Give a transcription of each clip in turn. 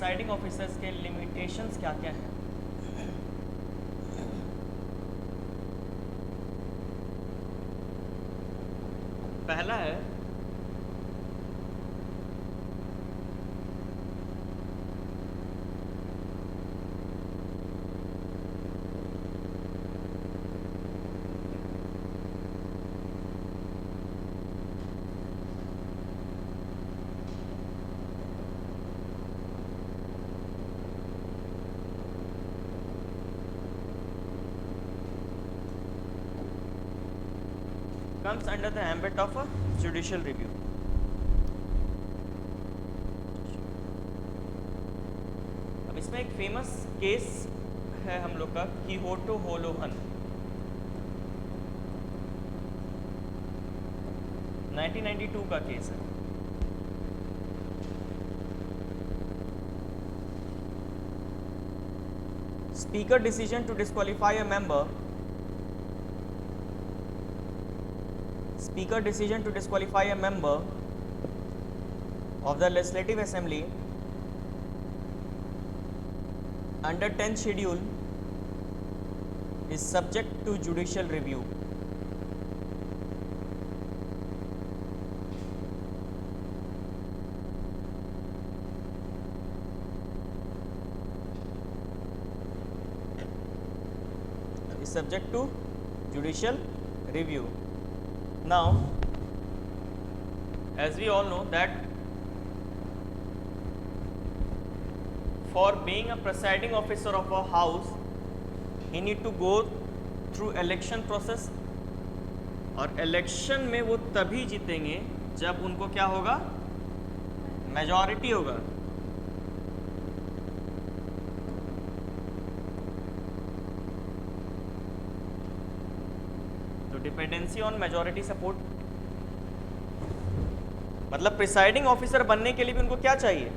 Presiding officers के limitations क्या क्या हैं? पहला है comes under the ambit of a judicial review. अब इसमें एक फेमस केस है हम लोग का कीहोटो होलोहन 1992 का केस है। Speaker decision to disqualify a member. Speaker decision to disqualify a member of the Legislative Assembly under 10th schedule is subject to judicial review. Is subject to judicial review. Now, as we all know that for being a presiding officer of a house, he need to go through election process, और election में वो तभी जीतेंगे जब उनको क्या होगा, majority होगा। तो डिपेंडेंसी ऑन मेजॉरिटी सपोर्ट, मतलब प्रिसाइडिंग ऑफिसर बनने के लिए भी उनको क्या चाहिए,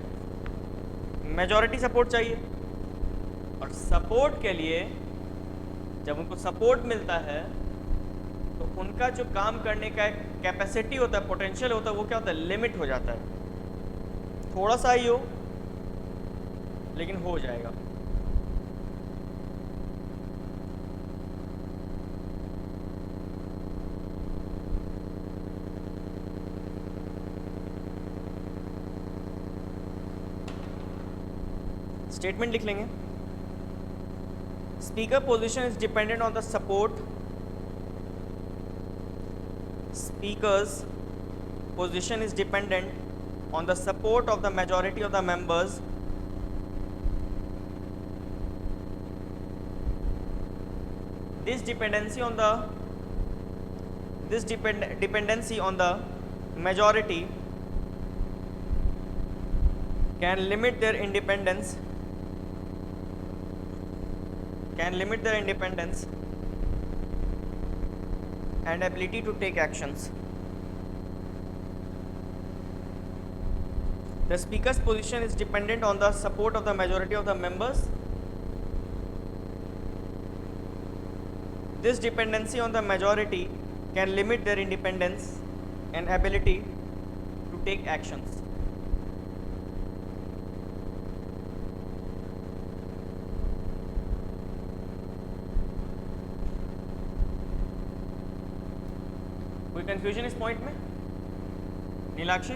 मेजॉरिटी सपोर्ट चाहिए। और सपोर्ट के लिए जब उनको सपोर्ट मिलता है तो उनका जो काम करने का कैपेसिटी होता है, पोटेंशियल होता है, वो क्या होता है, लिमिट हो जाता है। थोड़ा सा ही हो लेकिन हो जाएगा। स्टेटमेंट लिख लेंगे। Speaker position is dependent on the support, speakers position is dependent on the support of the majority of the members this dependency on the majority can limit their independence and ability to take actions. The speaker's position is dependent on the support of the majority of the members. This dependency on the majority can limit their independence and ability to take actions. कोई confusion इस point में? नीलाक्षी,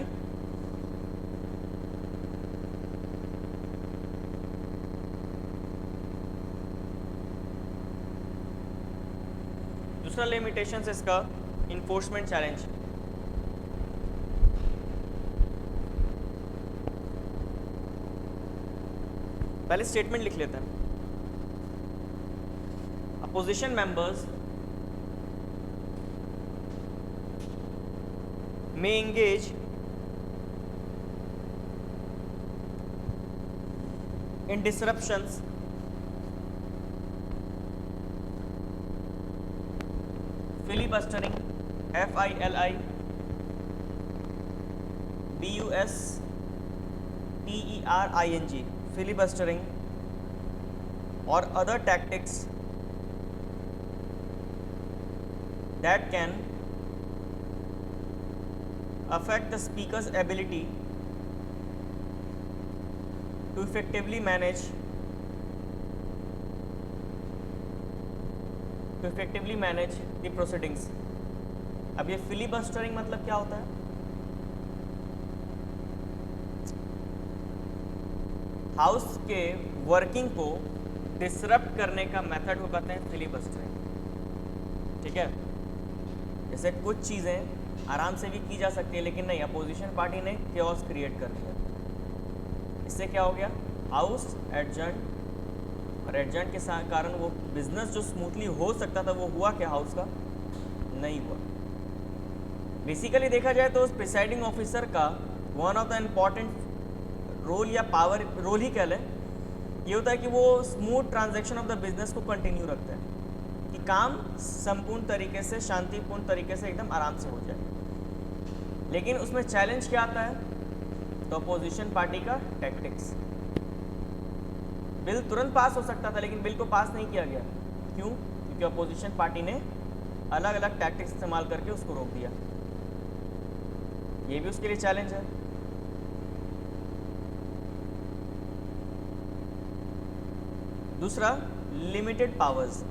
दूसरा limitations इसका enforcement challenge. पहले statement लिख लेते हैं। Opposition members may engage in disruptions filibustering, filibustering, filibustering or other tactics that can affect the speaker's ability to to effectively manage the proceedings. अब ये फिलीबस्टरिंग मतलब क्या होता है? हाउस के वर्किंग को डिसरप्ट करने का मेथड को कहते हैं फिलीबस्टरिंग। ठीक है, जैसे कुछ चीज़ें आराम से भी की जा सकती है, लेकिन नहीं, अपोजिशन पार्टी ने केओस क्रिएट कर दिया। इससे क्या हो गया? हाउस एडजर्न, और एडजर्न के कारण वो बिजनेस जो स्मूथली हो सकता था वो हुआ क्या? हाउस का नहीं हुआ। बेसिकली देखा जाए तो उस प्रिसाइडिंग ऑफिसर का one of the important role या पावर, रोल ही कह लें, ये होता है कि वो smooth transaction of the business को कंटिन्यू रखता है, कि काम संपूर्ण तरीके से, शांतिपूर्ण तरीके से, एकदम आराम से हो जाए। लेकिन उसमें चैलेंज क्या आता है? तो अपोजिशन पार्टी का टैक्टिक्स। बिल तुरंत पास हो सकता था, लेकिन बिल को पास नहीं किया गया। क्यों? क्योंकि अपोजिशन पार्टी ने अलग अलग टैक्टिक्स इस्तेमाल करके उसको रोक दिया। ये भी उसके लिए चैलेंज है। दूसरा, लिमिटेड पावर्स।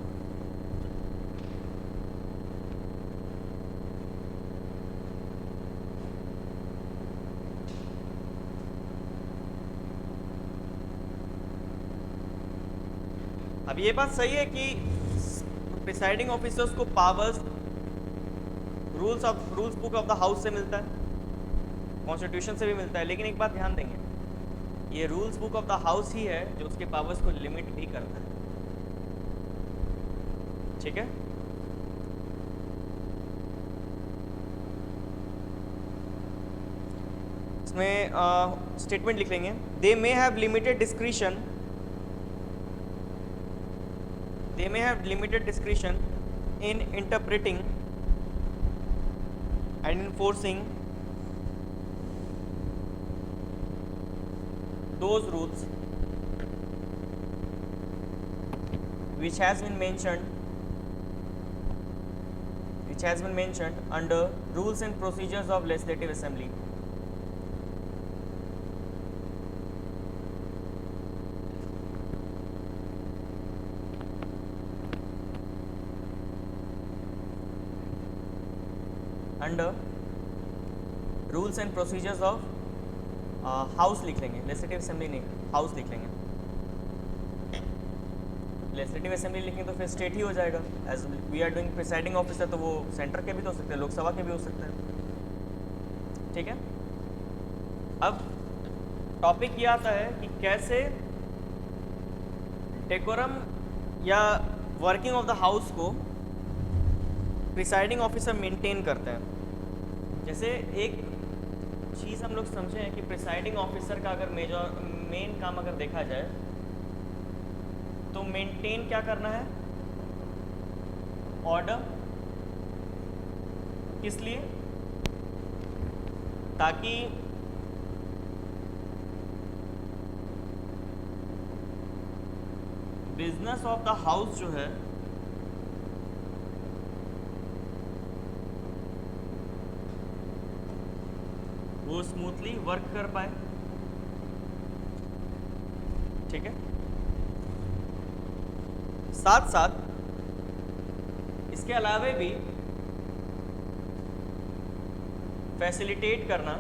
अब ये बात सही है कि प्रिसाइडिंग ऑफिसर्स को powers rules book of the house से मिलता है, कॉन्स्टिट्यूशन से भी मिलता है, लेकिन एक बात ध्यान देंगे, ये rules book of the house ही है जो उसके पावर्स को लिमिट भी करता है। ठीक है, इसमें स्टेटमेंट लिख लेंगे, they may have limited discretion, they may have limited discretion in interpreting and enforcing those rules which has been mentioned under rules and procedures of legislative assembly। Under rules and procedures of house लिख लेंगे, legislative assembly नहीं, house लिख लेंगे। Legislative assembly लिखेंगे तो फिर state ही हो जाएगा। As we are doing presiding officer, तो वो सेंटर के भी तो हो सकते हैं, लोकसभा के भी हो सकते हैं। ठीक है, अब टॉपिक ये आता है कि कैसे डेकोरम या वर्किंग ऑफ द हाउस को प्रिसाइडिंग ऑफिसर मेंटेन करते हैं। जैसे एक चीज़ हम लोग समझे हैं कि प्रिसाइडिंग ऑफिसर का अगर मेन काम अगर देखा जाए तो मेंटेन क्या करना है? ऑर्डर। किस लिए? ताकि बिजनेस ऑफ द हाउस जो है वो स्मूथली वर्क कर पाए। ठीक है, साथ साथ इसके अलावे भी फैसिलिटेट करना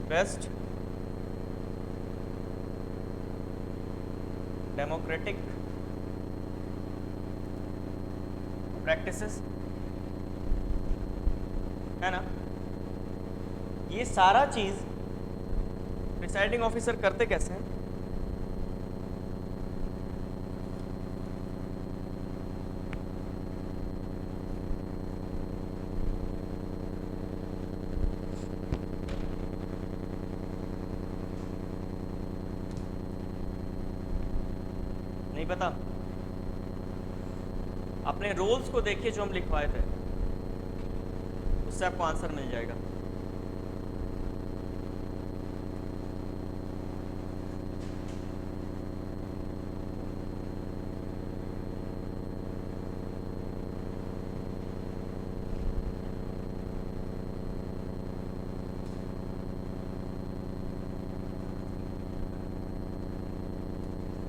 बेस्ट डेमोक्रेटिक प्रैक्टिसेस, है ना? ये सारा चीज प्रिसाइडिंग ऑफिसर करते कैसे हैं? नहीं पता? अपने रोल्स को देखिए जो हम लिखवाए थे, उससे आपको आंसर मिल जाएगा।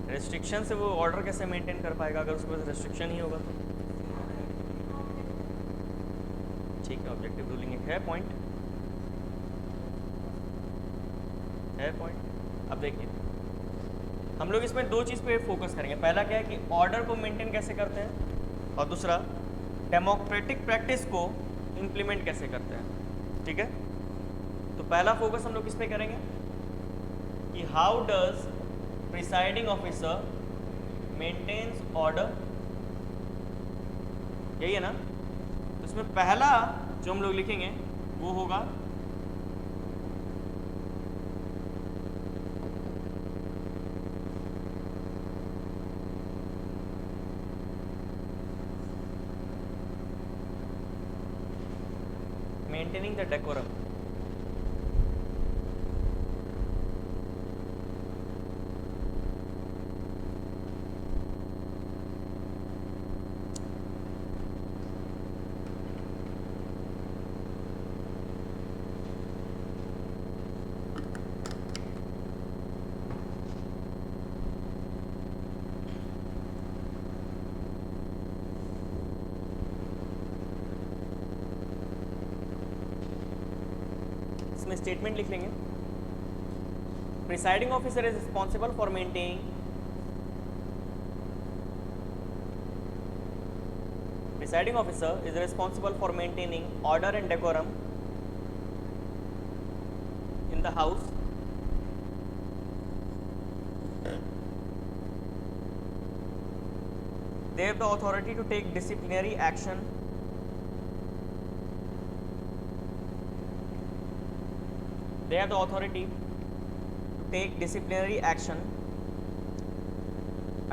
रेस्ट्रिक्शन से वो ऑर्डर कैसे मेंटेन कर पाएगा अगर उसके पास रेस्ट्रिक्शन ही होगा तो? ठीक है, ऑब्जेक्टिव रूलिंग एक है पॉइंट, है पॉइंट। अब देखिए हम लोग इसमें दो चीज़ पे फोकस करेंगे। पहला क्या है कि ऑर्डर को मेंटेन कैसे करते हैं, और दूसरा डेमोक्रेटिक प्रैक्टिस को इम्प्लीमेंट कैसे करते हैं। ठीक है, तो पहला फोकस हम लोग किस पे करेंगे कि how does presiding officer maintains order, यही है ना। तो इसमें पहला जो हम लोग लिखेंगे वो होगा maintaining the decorum। इसमें स्टेटमेंट लिख लेंगे, presiding officer is responsible for maintaining, presiding officer is responsible for maintaining order and decorum in the house, they have the authority to take disciplinary action they have the authority to take disciplinary action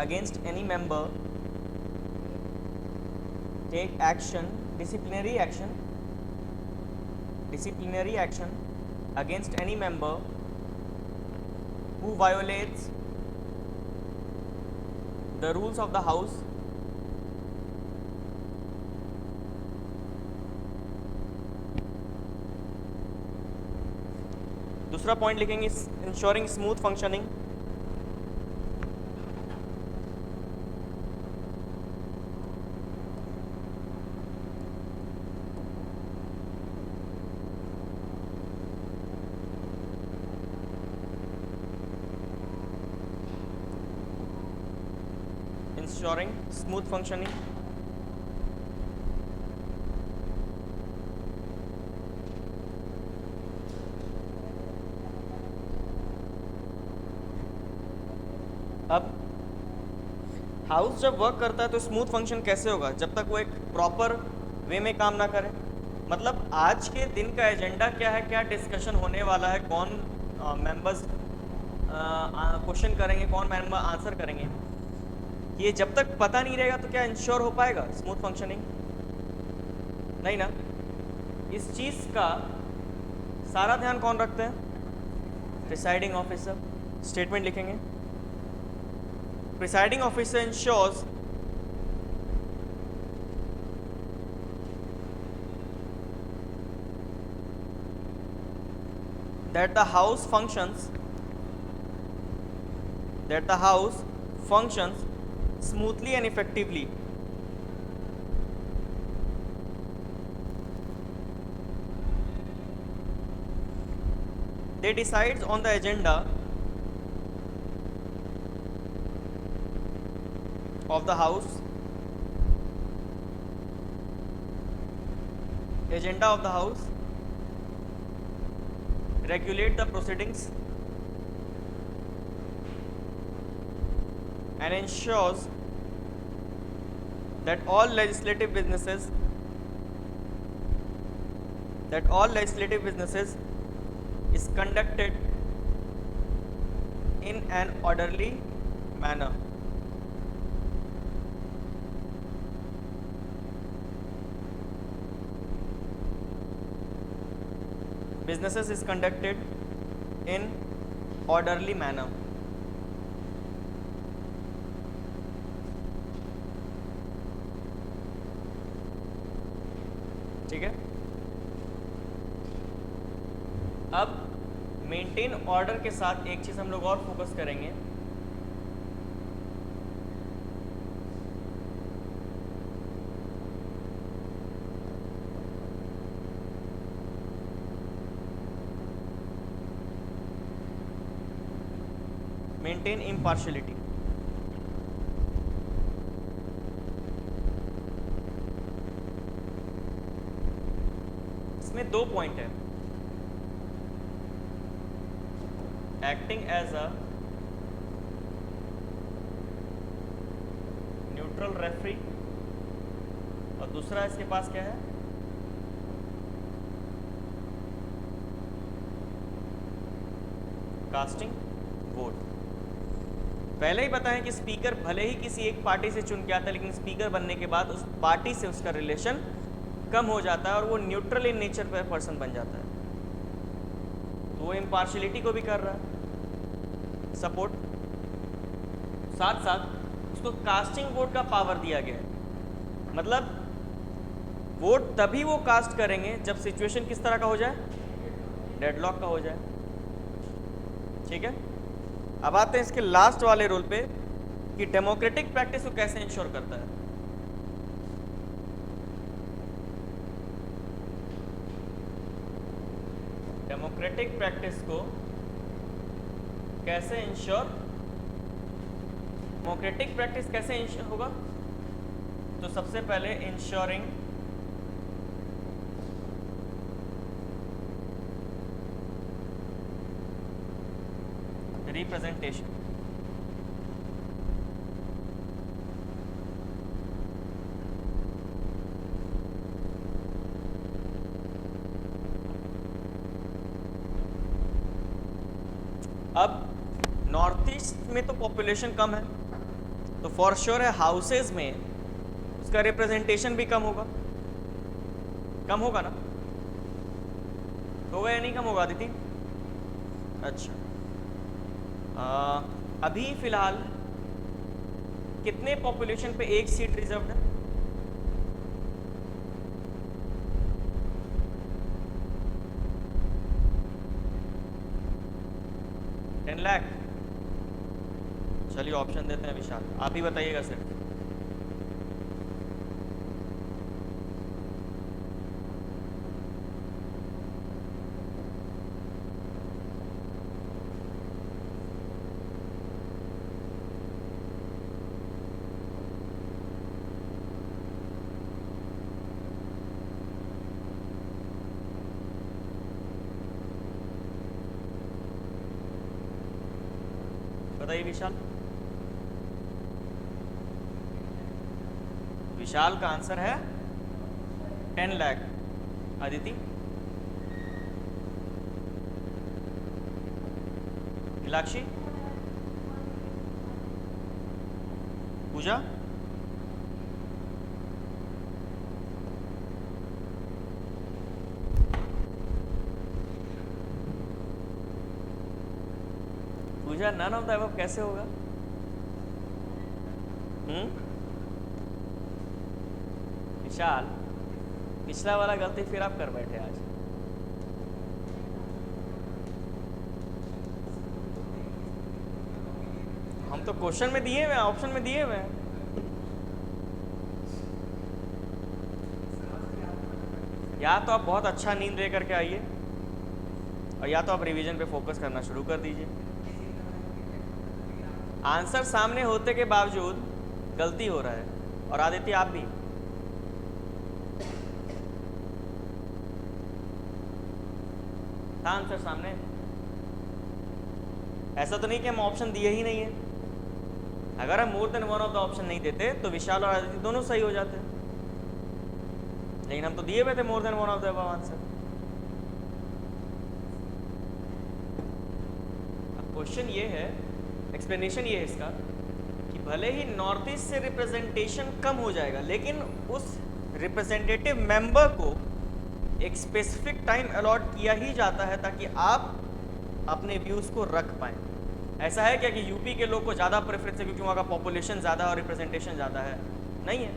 against any member, take action disciplinary action against any member who violates the rules of the house दूसरा point लिखेंगे ensuring smooth functioning, ensuring smooth functioning. अब house जब work करता है तो smooth function कैसे होगा, जब तक वो एक प्रॉपर वे में काम ना करे। मतलब आज के दिन का एजेंडा क्या है, क्या डिस्कशन होने वाला है, कौन मेंबर्स क्वेश्चन करेंगे, कौन मेंबर आंसर करेंगे, ये जब तक पता नहीं रहेगा तो क्या इंश्योर हो पाएगा स्मूथ फंक्शनिंग? नहीं ना। इस चीज़ का सारा ध्यान कौन रखते हैं? Presiding officer. स्टेटमेंट लिखेंगे, presiding officer ensures that the house functions smoothly and effectively. They decides on the agenda of the house, regulate the proceedings and ensures that all legislative businesses is conducted in an orderly manner. Businesses is conducted in orderly manner. ठीक है। अब maintain order के साथ एक चीज हम लोग और फोकस करेंगे मेंटेन इम्पार्शलिटी। इसमें 2 पॉइंट है, acting as a neutral referee, और दूसरा इसके पास क्या है, कास्टिंग वोट। पहले ही बताएं कि स्पीकर भले ही किसी एक पार्टी से चुन के आता है, लेकिन स्पीकर बनने के बाद उस पार्टी से उसका रिलेशन कम हो जाता है और वो न्यूट्रल इन नेचर पर पर्सन बन जाता है। तो वो इम्पार्शलिटी को भी कर रहा है सपोर्ट, साथ साथ उसको कास्टिंग वोट का पावर दिया गया है। मतलब वोट तभी वो कास्ट करेंगे जब सिचुएशन किस तरह का हो जाए, डेडलॉक का हो जाए। ठीक है, अब आते हैं इसके लास्ट वाले रूल पे कि डेमोक्रेटिक प्रैक्टिस को कैसे इंश्योर करता है। डेमोक्रेटिक प्रैक्टिस को कैसे इंश्योर, डेमोक्रेटिक प्रैक्टिस कैसे इंश्योर होगा, तो सबसे पहले इंश्योरिंग रिप्रेजेंटेशन। अब नॉर्थ ईस्ट में तो पॉपुलेशन कम है, तो फॉर श्योर है हाउसेज में उसका रिप्रेजेंटेशन भी कम होगा। कम होगा ना, होगा या नहीं कम होगा दीदी? अच्छा, अभी फिलहाल कितने पॉपुलेशन पे एक सीट रिजर्व्ड है? $10 लाख। चलिए ऑप्शन देते हैं विशाल, आप ही बताइएगा सिर्फ। बताइए विशाल। विशाल का आंसर है 10 लाख। अदिति? मीनाक्षी? पूजा? पूजा नन ऑफ द अबव कैसे होगा? विशाल, पिछला वाला गलती फिर आप कर बैठे आज। हम तो क्वेश्चन में दिए हुए हैं, ऑप्शन में दिए हुए हैं। या तो आप बहुत अच्छा नींद लेकर के आइए, और या तो आप रिवीजन पे फोकस करना शुरू कर दीजिए। आंसर सामने होते के बावजूद गलती हो रहा है। और आदित्य आप भी, था आंसर सामने। ऐसा तो नहीं कि हम ऑप्शन दिए ही नहीं है। अगर हम more than one of the option नहीं देते तो विशाल और आदित्य दोनों सही हो जाते, लेकिन हम तो दिए हुए थे more than one of the above answer. अब क्वेश्चन ये है, एक्सप्लेनेशन ये है इसका कि भले ही नॉर्थ ईस्ट से रिप्रेजेंटेशन कम हो जाएगा, लेकिन उस रिप्रेजेंटेटिव मेंबर को एक स्पेसिफिक टाइम अलॉट किया ही जाता है ताकि आप अपने व्यूज़ को रख पाएँ। ऐसा है क्या कि यूपी के लोग को ज़्यादा प्रेफरेंस है क्योंकि वहाँ का पॉपुलेशन ज़्यादा है और रिप्रेजेंटेशन ज़्यादा है? नहीं है।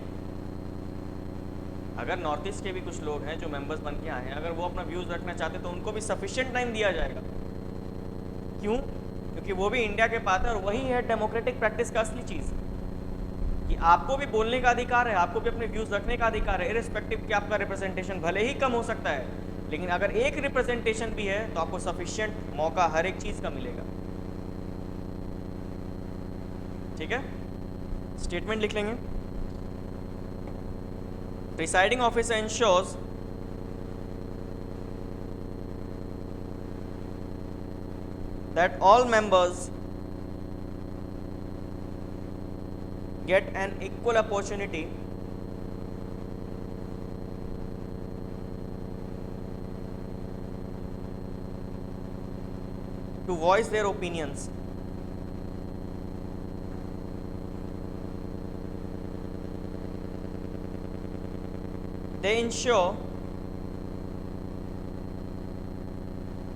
अगर नॉर्थ ईस्ट के भी कुछ लोग हैं जो मेंबर्स बन के आए हैं, अगर वो अपना व्यूज़ रखना चाहते तो उनको भी सफिशिएंट टाइम दिया जाएगा। क्यों? क्योंकि वो भी इंडिया के पास है, और वही है डेमोक्रेटिक प्रैक्टिस का असली चीज़ कि आपको भी बोलने का अधिकार है, आपको भी अपने व्यूज़ रखने का अधिकार है, इरिस्पेक्टिव कि आपका रिप्रेजेंटेशन भले ही कम हो सकता है, लेकिन अगर एक रिप्रेजेंटेशन भी है तो आपको सफिशिएंट मौका हर एक चीज़ का मिलेगा। ठीक है, स्टेटमेंट लिख लेंगे। Presiding officer ensures that all members get an equal opportunity to voice their opinions. They ensure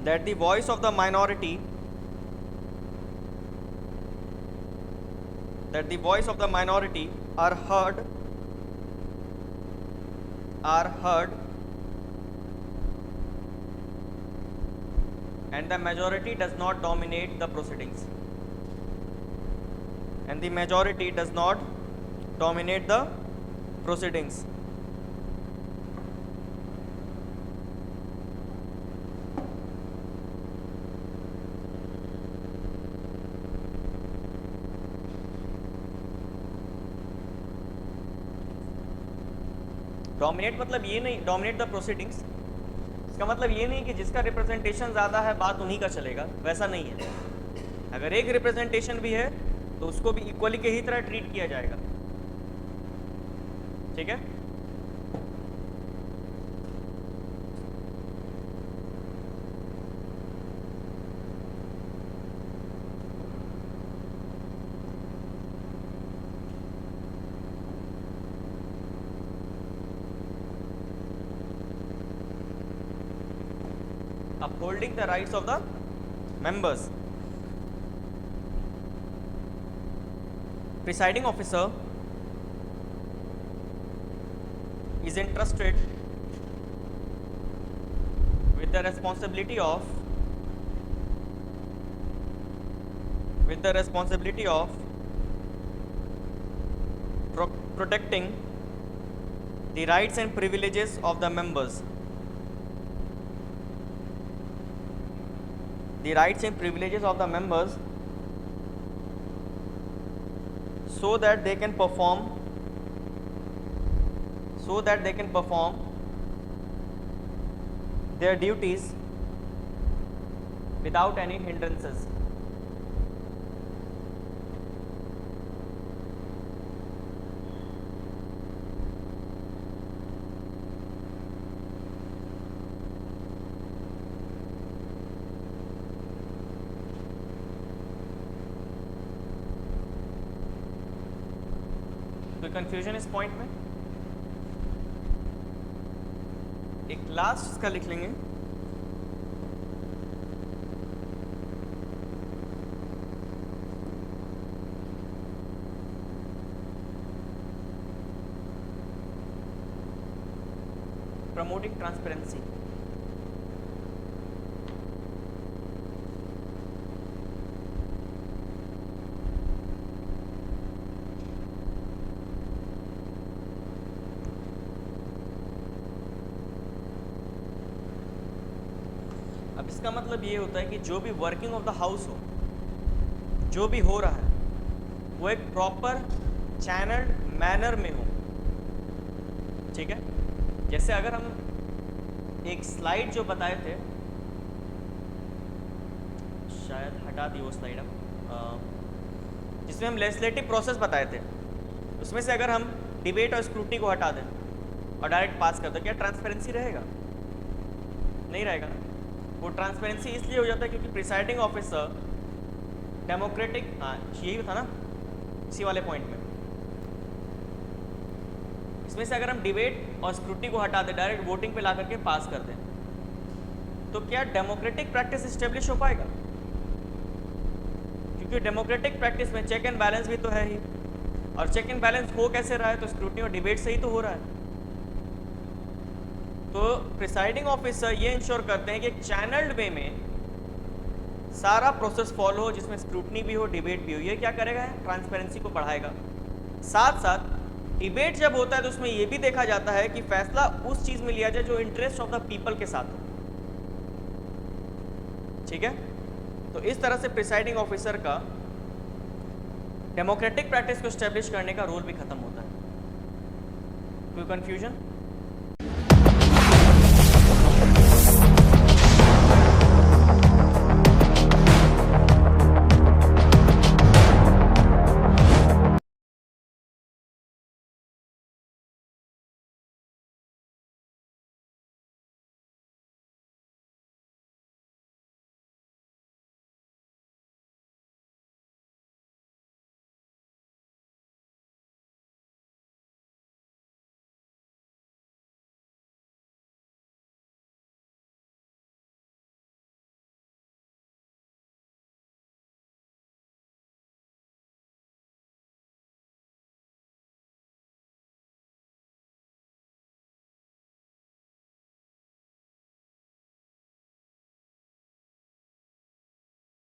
that the voice of the minority are heard and the majority does not dominate the proceedings. Dominate मतलब ये नहीं, dominate the proceedings, इसका मतलब ये नहीं कि जिसका representation ज़्यादा है बात उन्हीं का चलेगा, वैसा नहीं है। अगर एक रिप्रेजेंटेशन भी है तो उसको भी इक्वली के ही तरह ट्रीट किया जाएगा। ठीक है, upholding the rights of the members. Presiding officer is entrusted with the responsibility of protecting the rights and privileges of the members. So that they can perform their duties without any hindrances. कोई confusion इस point में? एक last इसका लिख लेंगे, promoting transparency. अब इसका मतलब ये होता है कि जो भी वर्किंग ऑफ द हाउस हो, जो भी हो रहा है वो एक प्रॉपर चैनल्ड मैनर में हो। ठीक है, जैसे अगर हम एक स्लाइड जो बताए थे, शायद हटा दी वो स्लाइड हम, जिसमें हम लेजिस्लेटिव प्रोसेस बताए थे, उसमें से अगर हम डिबेट और स्क्रूटनी को हटा दें और डायरेक्ट पास कर दें, क्या ट्रांसपेरेंसी रहेगा? नहीं रहेगा। वो ट्रांसपेरेंसी इसलिए हो जाता है क्योंकि प्रिसाइडिंग ऑफिसर डेमोक्रेटिक, हाँ यही था ना इसी वाले पॉइंट में, इसमें से अगर हम डिबेट और स्क्रूटनी को हटा दें, डायरेक्ट वोटिंग पे ला करके पास कर दें, तो क्या डेमोक्रेटिक प्रैक्टिस इस्टेब्लिश हो पाएगा? क्योंकि डेमोक्रेटिक प्रैक्टिस में चेक एंड बैलेंस भी तो है ही, और चेक एंड बैलेंस हो कैसे रहा है? तो स्क्रूटनी और डिबेट से ही तो हो रहा है। तो प्रिसाइडिंग ऑफिसर ये इंश्योर करते हैं कि एक चैनल्ड वे में सारा प्रोसेस फॉलो हो, जिसमें स्क्रूटनी भी हो, डिबेट भी हो। ये क्या करेगा? ट्रांसपेरेंसी को बढ़ाएगा। साथ साथ डिबेट जब होता है तो उसमें ये भी देखा जाता है कि फैसला उस चीज़ में लिया जाए जो इंटरेस्ट ऑफ द पीपल के साथ हो। ठीक है, तो इस तरह से प्रिसाइडिंग ऑफिसर का डेमोक्रेटिक प्रैक्टिस को स्टेब्लिश करने का रोल भी खत्म होता है। कोई कंफ्यूजन?